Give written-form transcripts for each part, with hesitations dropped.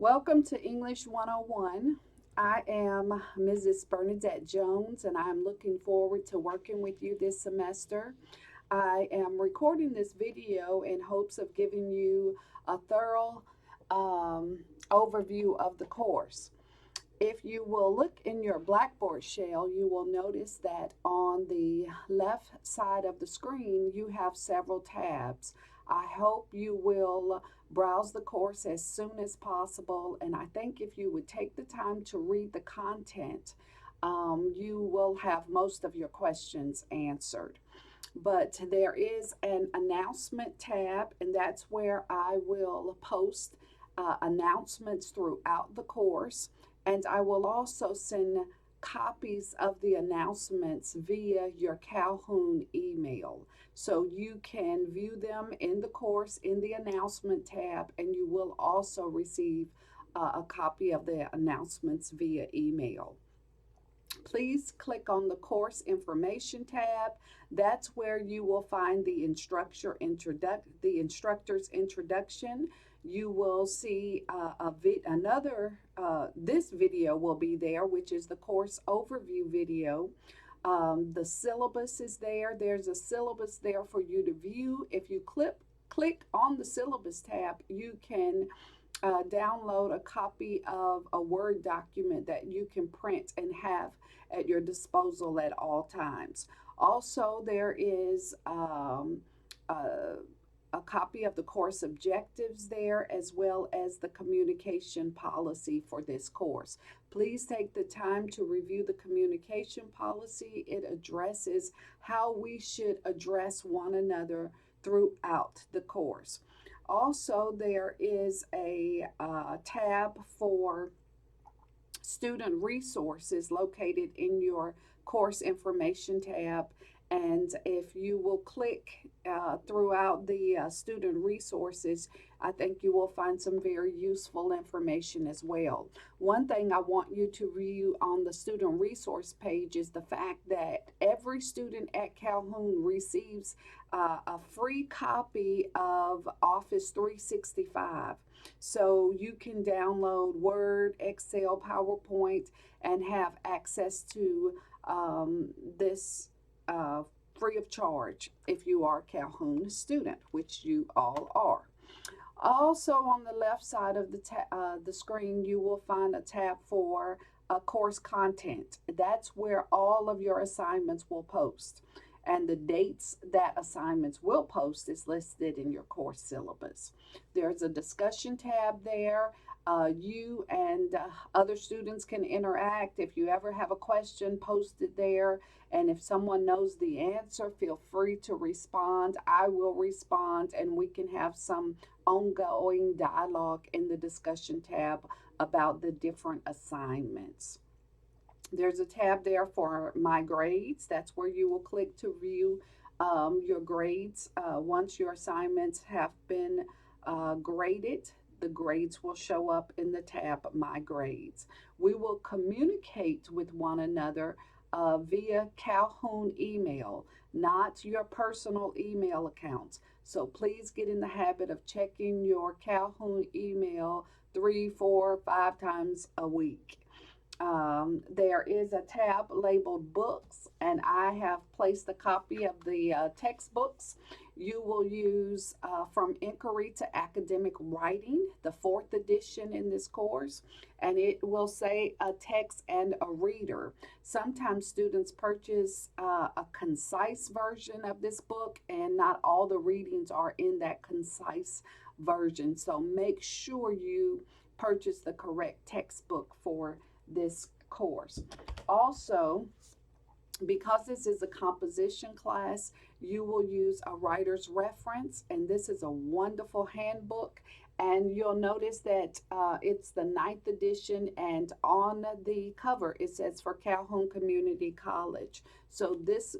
Welcome to English 101. I am Mrs. Bernadette Jones, and I'm looking forward to working with you this semester. I am recording this video in hopes of giving you a thorough overview of the course. If you will look in your Blackboard shell, you will notice that on the left side of the screen, you have several tabs. I hope you will browse the course as soon as possible, and I think if you would take the time to read the content, you will have most of your questions answered. But there is an announcement tab, and that's where I will post announcements throughout the course. And I will also send copies of the announcements via your Calhoun email. So you can view them in the course in the announcement tab, and you will also receive a copy of the announcements via email. Please click on the course information tab. That's where you will find the instructor's introduction. You will see this video will be there, which is the course overview video. The syllabus is there. There's a syllabus there for you to view. If you click on the syllabus tab, you can download a copy of a Word document that you can print and have at your disposal at all times. Also, there is a copy of the course objectives there, as well as the communication policy for this course. Please take the time to review the communication policy. It addresses how we should address one another throughout the course. Also, there is a tab for student resources located in your course information tab. And if you will click throughout the student resources, I think you will find some very useful information as well. One thing I want you to view on the student resource page is the fact that every student at Calhoun receives a free copy of Office 365. So you can download Word, Excel, PowerPoint, and have access to this free of charge if you are a Calhoun student, which you all are. Also, on the left side of the screen, you will find a tab for course content. That's where all of your assignments will post. And the dates that assignments will post is listed in your course syllabus. There's a discussion tab there. You and other students can interact. If you ever have a question, post it there. And if someone knows the answer, feel free to respond. I will respond, and we can have some ongoing dialogue in the discussion tab about the different assignments. There's a tab there for My Grades. That's where you will click to view your grades. Once your assignments have been graded, the grades will show up in the tab My Grades. We will communicate with one another via Calhoun email, not your personal email accounts. So please get in the habit of checking your Calhoun email 3, 4, 5 times a week. There is a tab labeled books, and I have placed a copy of the textbooks. You will use From Inquiry to Academic Writing, the 4th edition in this course, and it will say a text and a reader. Sometimes students purchase a concise version of this book, and not all the readings are in that concise version. So make sure you purchase the correct textbook for this course. Also, because this is a composition class, you will use a writer's reference, and this is a wonderful handbook. And you'll notice that it's the 9th edition, and on the cover it says for Calhoun Community College. So this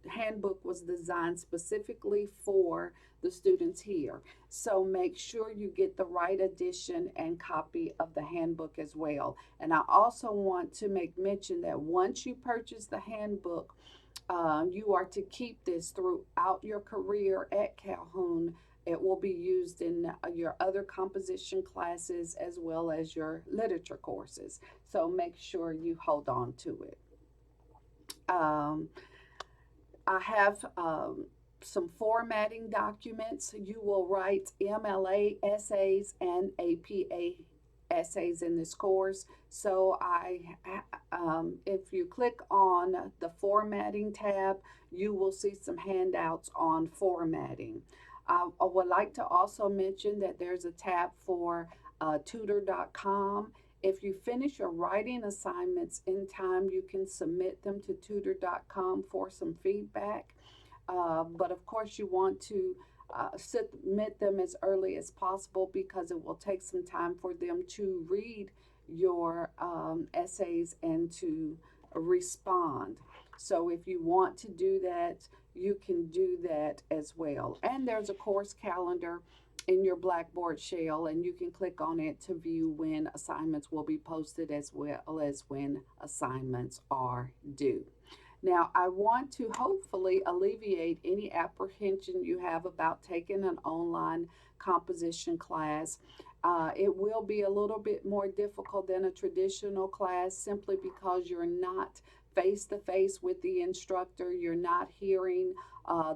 handbook was designed specifically for the students here. So make sure you get the right edition and copy of the handbook as well. And I also want to make mention that once you purchase the handbook, you are to keep this throughout your career at Calhoun It will be used in your other composition classes as well as your literature courses. So make sure you hold on to it. Um, I have some formatting documents. You will write MLA essays and APA essays in this course. So if you click on the formatting tab, you will see some handouts on formatting. I would like to also mention that there's a tab for tutor.com. If you finish your writing assignments in time, you can submit them to tutor.com for some feedback. But of course, you want to submit them as early as possible because it will take some time for them to read your essays and to respond. So if you want to do that, you can do that as well. And there's a course calendar in your Blackboard shell, and you can click on it to view when assignments will be posted as well as when assignments are due. Now, I want to hopefully alleviate any apprehension you have about taking an online composition class. It will be a little bit more difficult than a traditional class simply because you're not face to face with the instructor. You're not hearing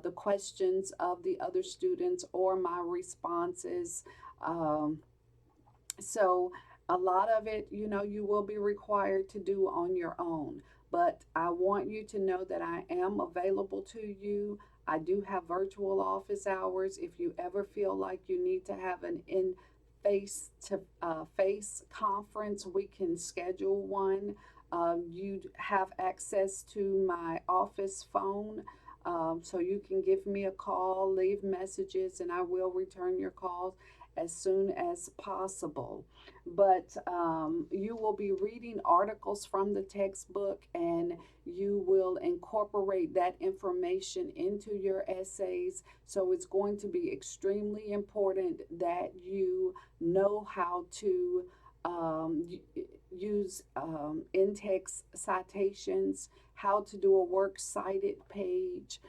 the questions of the other students or my responses. Um, so a lot of it, you will be required to do on your own. But I want you to know that I am available to you. I do have virtual office hours. If you ever feel like you need to have an in face to face conference, we can schedule one. You have access to my office phone. So you can give me a call, leave messages, and I will return your calls as soon as possible. But you will be reading articles from the textbook, and you will incorporate that information into your essays. So it's going to be extremely important that you know how to use in-text citations, how to do a works cited page,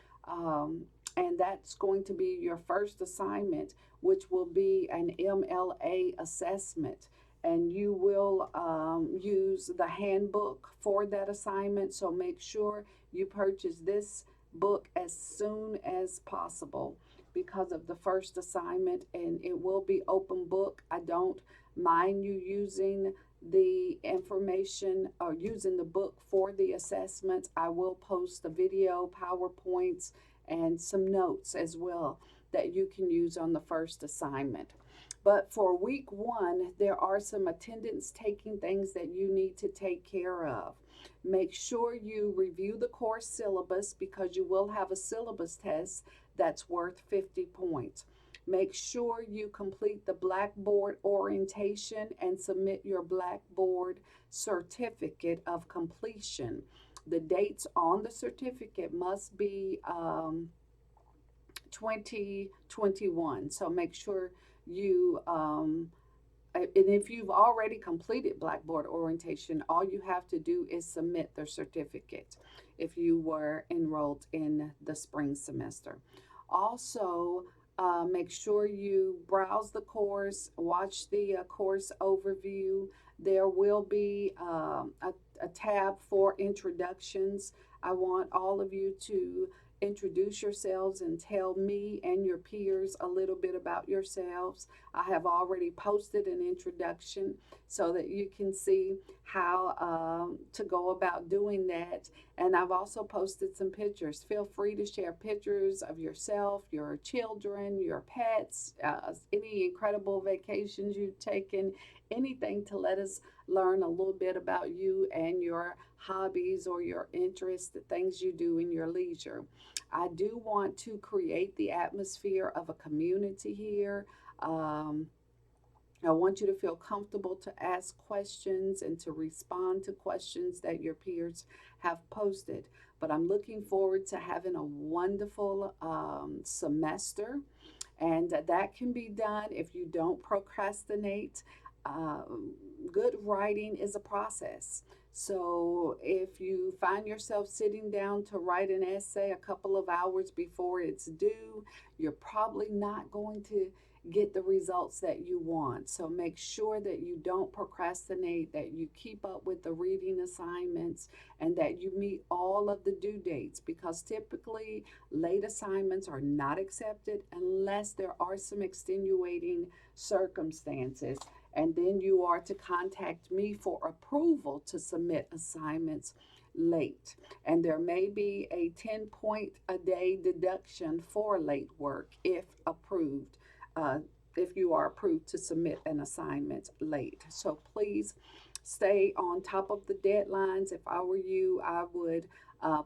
and that's going to be your first assignment, which will be an MLA assessment. And you will use the handbook for that assignment. So make sure you purchase this book as soon as possible because of the first assignment, and it will be open book. I don't mind you using the information or using the book for the assessments. I will post the video, PowerPoints, and some notes as well that you can use on the first assignment. But for week one, there are some attendance taking things that you need to take care of. Make sure you review the course syllabus because you will have a syllabus test that's worth 50 points. Make sure you complete the Blackboard orientation and submit your Blackboard certificate of completion. The dates on the certificate must be 2021. So make sure you, and if you've already completed Blackboard orientation, all you have to do is submit the certificate if you were enrolled in the spring semester. Also, make sure you browse the course, watch the course overview. There will be a tab for introductions. I want all of you to introduce yourselves and tell me and your peers a little bit about yourselves. I have already posted an introduction so that you can see how to go about doing that. And I've also posted some pictures. Feel free to share pictures of yourself, your children, your pets, any incredible vacations you've taken, anything to let us learn a little bit about you and your hobbies or your interests, the things you do in your leisure. I do want to create the atmosphere of a community here. I want you to feel comfortable to ask questions and to respond to questions that your peers have posted. But I'm looking forward to having a wonderful semester, and that can be done if you don't procrastinate. Good writing is a process. So if you find yourself sitting down to write an essay a couple of hours before it's due, you're probably not going to get the results that you want. So make sure that you don't procrastinate, that you keep up with the reading assignments, and that you meet all of the due dates, because typically late assignments are not accepted unless there are some extenuating circumstances. And then you are to contact me for approval to submit assignments late. And there may be a 10-point a day deduction for late work if approved, uh, if you are approved to submit an assignment late. So please stay on top of the deadlines. If I were you, I would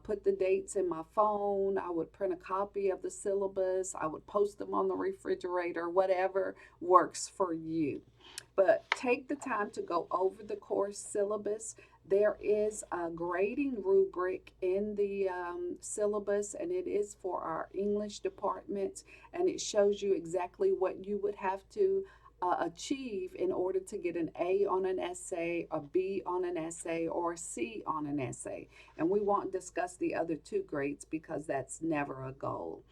put the dates in my phone. I would print a copy of the syllabus. I would post them on the refrigerator, whatever works for you. But take the time to go over the course syllabus. There is a grading rubric in the syllabus, and it is for our English department, and it shows you exactly what you would have to achieve in order to get an A on an essay, a B on an essay, or a C on an essay. And we won't discuss the other two grades because that's never a goal.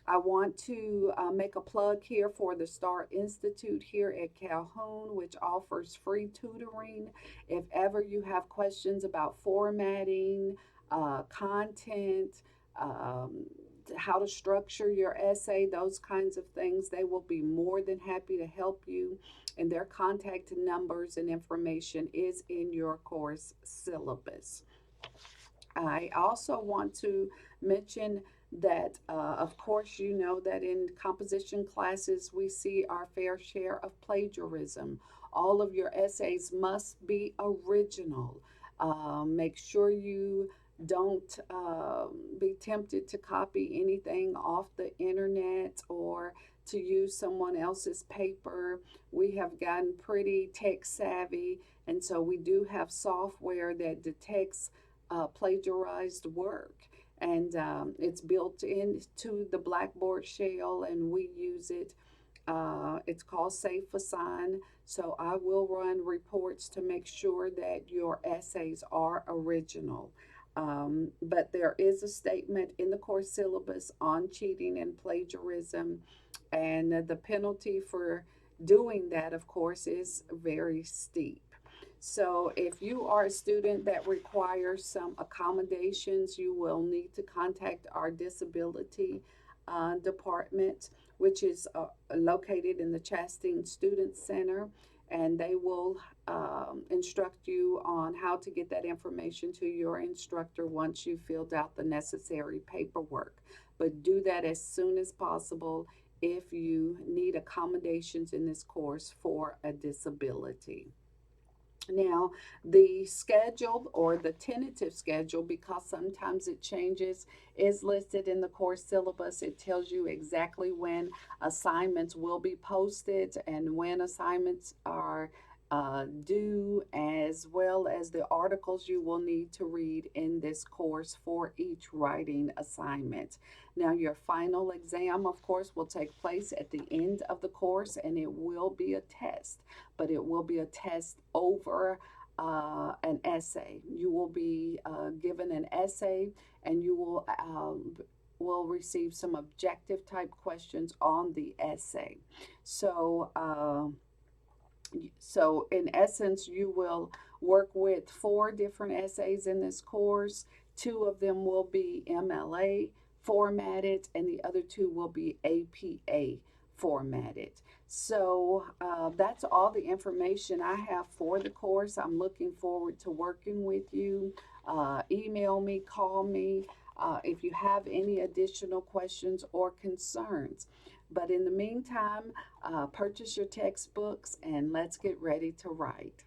I want to make a plug here for the Star Institute here at Calhoun, which offers free tutoring. If ever you have questions about formatting, content, how to structure your essay, those kinds of things, they will be more than happy to help you. And their contact numbers and information is in your course syllabus. I also want to mention that, of course, you know that in composition classes we see our fair share of plagiarism. All of your essays must be original. Make sure you don't be tempted to copy anything off the internet or to use someone else's paper. We have gotten pretty tech savvy, and so we do have software that detects plagiarized work. And it's built into the Blackboard shell, and we use it. It's called Safe Assign. So I will run reports to make sure that your essays are original. But there is a statement in the course syllabus on cheating and plagiarism, and the penalty for doing that, of course, is very steep. So if you are a student that requires some accommodations, you will need to contact our disability department, which is located in the Chastain Student Center, and they will instruct you on how to get that information to your instructor once you filled out the necessary paperwork. But do that as soon as possible if you need accommodations in this course for a disability. Now, the schedule or the tentative schedule, because sometimes it changes, is listed in the course syllabus. It tells you exactly when assignments will be posted and when assignments are due, as well as the articles you will need to read in this course for each writing assignment. Now, your final exam, of course, will take place at the end of the course, and it will be a test, but it will be a test over an essay. You will be given an essay, and you will receive some objective type questions on the essay. So in essence, you will work with 4 different essays in this course. 2 of them will be MLA formatted, and the other 2 will be APA formatted. So that's all the information I have for the course. I'm looking forward to working with you. Email me, call me if you have any additional questions or concerns. But in the meantime, purchase your textbooks and let's get ready to write.